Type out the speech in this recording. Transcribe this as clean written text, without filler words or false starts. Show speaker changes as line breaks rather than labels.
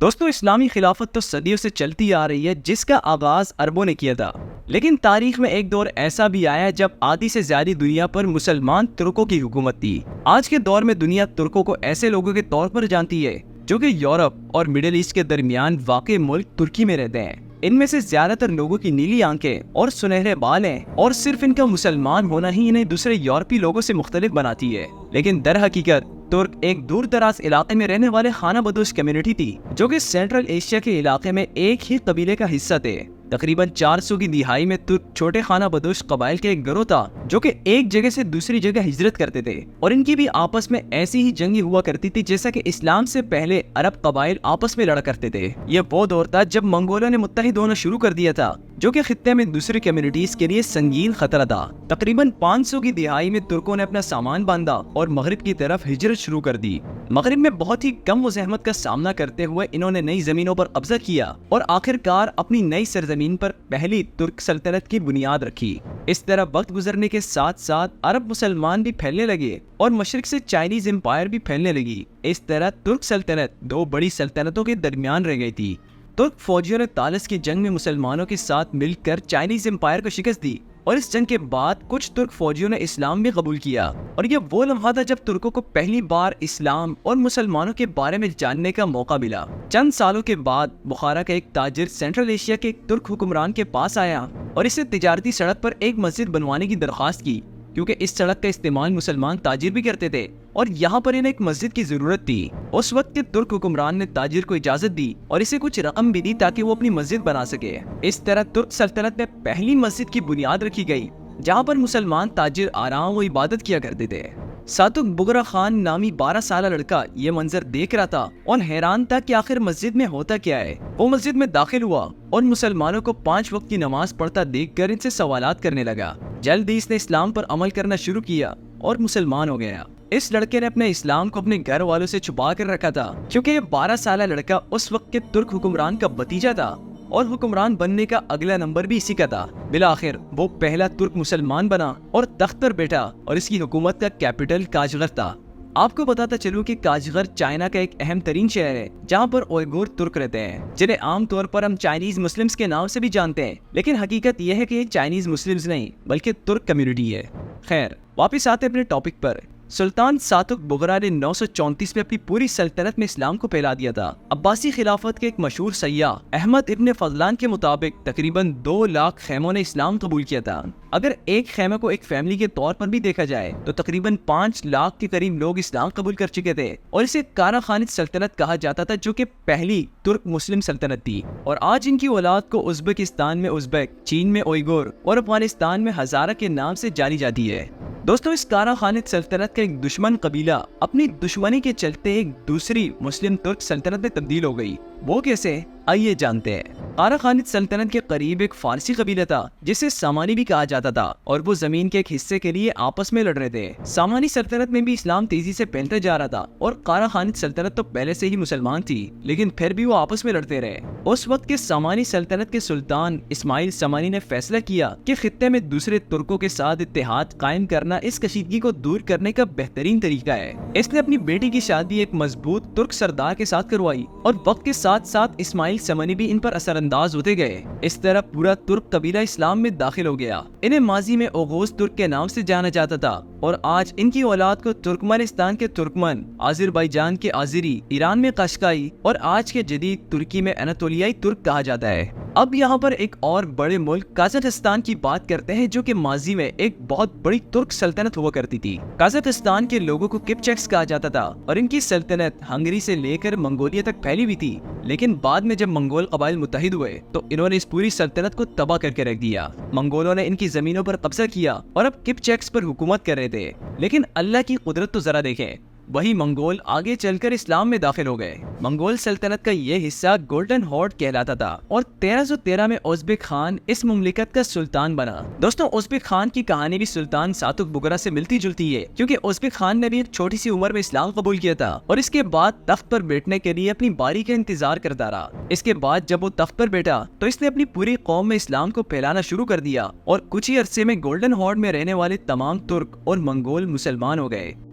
دوستوں، اسلامی خلافت تو صدیوں سے چلتی آ رہی ہے، جس کا آغاز عربوں نے کیا تھا. لیکن تاریخ میں ایک دور ایسا بھی آیا جب آدھی سے زیادہ دنیا پر مسلمان ترکوں کی حکومت تھی. آج کے دور میں دنیا ترکوں کو ایسے لوگوں کے طور پر جانتی ہے جو کہ یورپ اور مڈل ایسٹ کے درمیان واقع ملک ترکی میں رہتے ہیں. ان میں سے زیادہ تر لوگوں کی نیلی آنکھیں اور سنہرے بال ہیں، اور صرف ان کا مسلمان ہونا ہی انہیں دوسرے یورپی لوگوں سے مختلف بناتی ہے. لیکن در حقیقت ترک ایک دور دراز علاقے میں رہنے والے خانہ بدوش کمیونٹی تھی، جو کہ سینٹرل ایشیا کے علاقے میں ایک ہی قبیلے کا حصہ تھے. تقریباً 400 کی دہائی میں ترک چھوٹے خانہ بدوش قبائل کے ایک گروہ تھا جو کہ ایک جگہ سے دوسری جگہ ہجرت کرتے تھے، اور ان کی بھی آپس میں ایسی ہی جنگیں ہوا کرتی تھی جیسا کہ اسلام سے پہلے عرب قبائل آپس میں لڑا کرتے تھے. یہ وہ دور تھا جب منگولوں نے متحد ہونا شروع کر دیا تھا، جو کہ خطے میں دوسری کمیونٹیز کے لیے سنگین خطرہ تھا. تقریباً 500 کی دہائی میں ترکوں نے اپنا سامان باندھا اور مغرب کی طرف ہجرت شروع کر دی. مغرب میں بہت ہی کم مزاحمت کا سامنا کرتے ہوئے انہوں نے نئی زمینوں پر قبضہ کیا اور آخرکار اپنی نئی سرزمین پر پہلی ترک سلطنت کی بنیاد رکھی. اس طرح وقت گزرنے کے ساتھ ساتھ عرب مسلمان بھی پھیلنے لگے اور مشرق سے چائنیز امپائر بھی پھیلنے لگی. اس طرح ترک سلطنت دو بڑی سلطنتوں کے درمیان رہ گئی تھی. ترک فوجیوں نے طالس کی جنگ میں مسلمانوں کے ساتھ مل کر چائنیز امپائر کو شکست دی، اور اس جنگ کے بعد کچھ ترک فوجیوں نے اسلام بھی قبول کیا. اور یہ وہ لمحہ تھا جب ترکوں کو پہلی بار اسلام اور مسلمانوں کے بارے میں جاننے کا موقع ملا. چند سالوں کے بعد بخارا کا ایک تاجر سینٹرل ایشیا کے ایک ترک حکمران کے پاس آیا اور اسے تجارتی سڑک پر ایک مسجد بنوانے کی درخواست کی، کیونکہ اس سڑک کا استعمال مسلمان تاجر بھی کرتے تھے اور یہاں پر انہیں ایک مسجد کی ضرورت تھی. اس وقت کے ترک حکمران نے تاجر کو اجازت دی اور اسے کچھ رقم بھی دی تاکہ وہ اپنی مسجد بنا سکے. اس طرح ترک سلطنت میں پہلی مسجد کی بنیاد رکھی گئی، جہاں پر مسلمان تاجر آرام و عبادت کیا کرتے تھے. ساتک بغرا خان نامی 12 سالہ لڑکا یہ منظر دیکھ رہا تھا اور حیران تھا کہ آخر مسجد میں ہوتا کیا ہے. وہ مسجد میں داخل ہوا اور مسلمانوں کو 5 وقت کی نماز پڑھتا دیکھ کر ان سے سوالات کرنے لگا. جلد ہی اس نے اسلام پر عمل کرنا شروع کیا اور مسلمان ہو گیا. اس لڑکے نے اپنے اسلام کو اپنے گھر والوں سے چھپا کر رکھا تھا، کیونکہ یہ 12 سالہ لڑکا اس وقت کے ترک حکمران کا بھتیجا تھا اور حکمران بننے کا اگلا نمبر بھی اسی کا تھا. بالآخر وہ پہلا ترک مسلمان بنا اور تخت پر بیٹھا، اور اس کی حکومت کا کیپٹل کاشغر تھا. آپ کو بتاتا چلوں کہ کاشغر چائنا کا ایک اہم ترین شہر ہے، جہاں پر اوئیغور ترک رہتے ہیں، جنہیں عام طور پر ہم چائنیز مسلمز کے نام سے بھی جانتے ہیں. لیکن حقیقت یہ ہے کہ یہ چائنیز مسلمز نہیں بلکہ ترک کمیونٹی ہے. خیر، واپس آتے اپنے ٹاپک پر. سلطان ساتک بغرا نے 934 میں اپنی پوری سلطنت میں اسلام کو پھیلا دیا تھا. عباسی خلافت کے ایک مشہور سیاح احمد ابن فضلان کے مطابق تقریباً 2 لاکھ خیموں نے اسلام قبول کیا تھا. اگر ایک خیمے کو ایک فیملی کے طور پر بھی دیکھا جائے تو تقریباً 5 لاکھ کے قریب لوگ اسلام قبول کر چکے تھے، اور اسے کارا خانت سلطنت کہا جاتا تھا، جو کہ پہلی ترک مسلم سلطنت تھی. اور آج ان کی اولاد کو ازبکستان میں ازبک، چین میں اوئیغور اور افغانستان میں ہزارہ کے نام سے جانی جاتی ہے. دوستوں، اس کارا خانت سلطنت کا ایک دشمن قبیلہ اپنی دشمنی کے چلتے ایک دوسری مسلم ترک سلطنت میں تبدیل ہو گئی. وہ کیسے؟ آئیے جانتے ہیں. کارا خانت سلطنت کے قریب ایک فارسی قبیلہ تھا جسے سامانی بھی کہا جاتا تھا، اور وہ زمین کے ایک حصے کے لیے آپس میں لڑ رہے تھے. سامانی سلطنت میں بھی اسلام تیزی سے پھیلتا جا رہا تھا، اور کارا خانت سلطنت تو پہلے سے ہی مسلمان تھی، لیکن پھر بھی وہ آپس میں لڑتے رہے. اس وقت کے سامانی سلطنت کے سلطان اسماعیل سامانی نے فیصلہ کیا کہ خطے میں دوسرے ترکوں کے ساتھ اتحاد قائم کرنا اس کشیدگی کو دور کرنے کا بہترین طریقہ ہے. اس نے اپنی بیٹی کی شادی ایک مضبوط ترک سردار کے ساتھ کروائی، اور وقت کے ساتھ ساتھ اسماعیل سامانی بھی ان پر اثر انداز ہوتے گئے. اس طرح پورا ترک قبیلہ اسلام میں داخل ہو گیا. انہیں ماضی میں اوغوز ترک کے نام سے جانا جاتا تھا، اور آج ان کی اولاد کو ترکمانستان کے ترکمن، آذربائیجان کے آذری، ایران میں قشقائی، اور آج کے جدید ترکی میں اناتولیائی ترک کہا جاتا ہے. اب یہاں پر ایک اور بڑے ملک قازقستان کی بات کرتے ہیں، جو کہ ماضی میں ایک بہت بڑی ترک سلطنت ہوا کرتی تھی. قازقستان کے لوگوں کو کپچیکس کہا جاتا تھا، اور ان کی سلطنت ہنگری سے لے کر منگولیا تک پھیلی ہوئی تھی. لیکن بعد میں جب منگول قبائل متحد ہوئے تو انہوں نے اس پوری سلطنت کو تباہ کر کے رکھ دیا. منگولوں نے ان کی زمینوں پر قبضہ کیا اور اب کپچیکس پر حکومت کر رہے تھے. لیکن اللہ کی قدرت تو ذرا دیکھیں، وہی منگول آگے چل کر اسلام میں داخل ہو گئے. منگول سلطنت کا یہ حصہ گولڈن ہارڈ کہلاتا تھا، اور 1313 میں ازبک خان اس مملکت کا سلطان بنا. دوستوں، ازبک خان کی کہانی بھی سلطان ساتک بغرا سے ملتی جلتی ہے، کیونکہ ازبک خان نے بھی ایک چھوٹی سی عمر میں اسلام قبول کیا تھا، اور اس کے بعد تخت پر بیٹھنے کے لیے اپنی باری کا انتظار کرتا رہا. اس کے بعد جب وہ تخت پر بیٹھا تو اس نے اپنی پوری قوم میں اسلام کو پھیلانا شروع کر دیا، اور کچھ ہی عرصے میں گولڈن ہارڈ میں رہنے والے تمام ترک اور منگول مسلمان ہو گئے.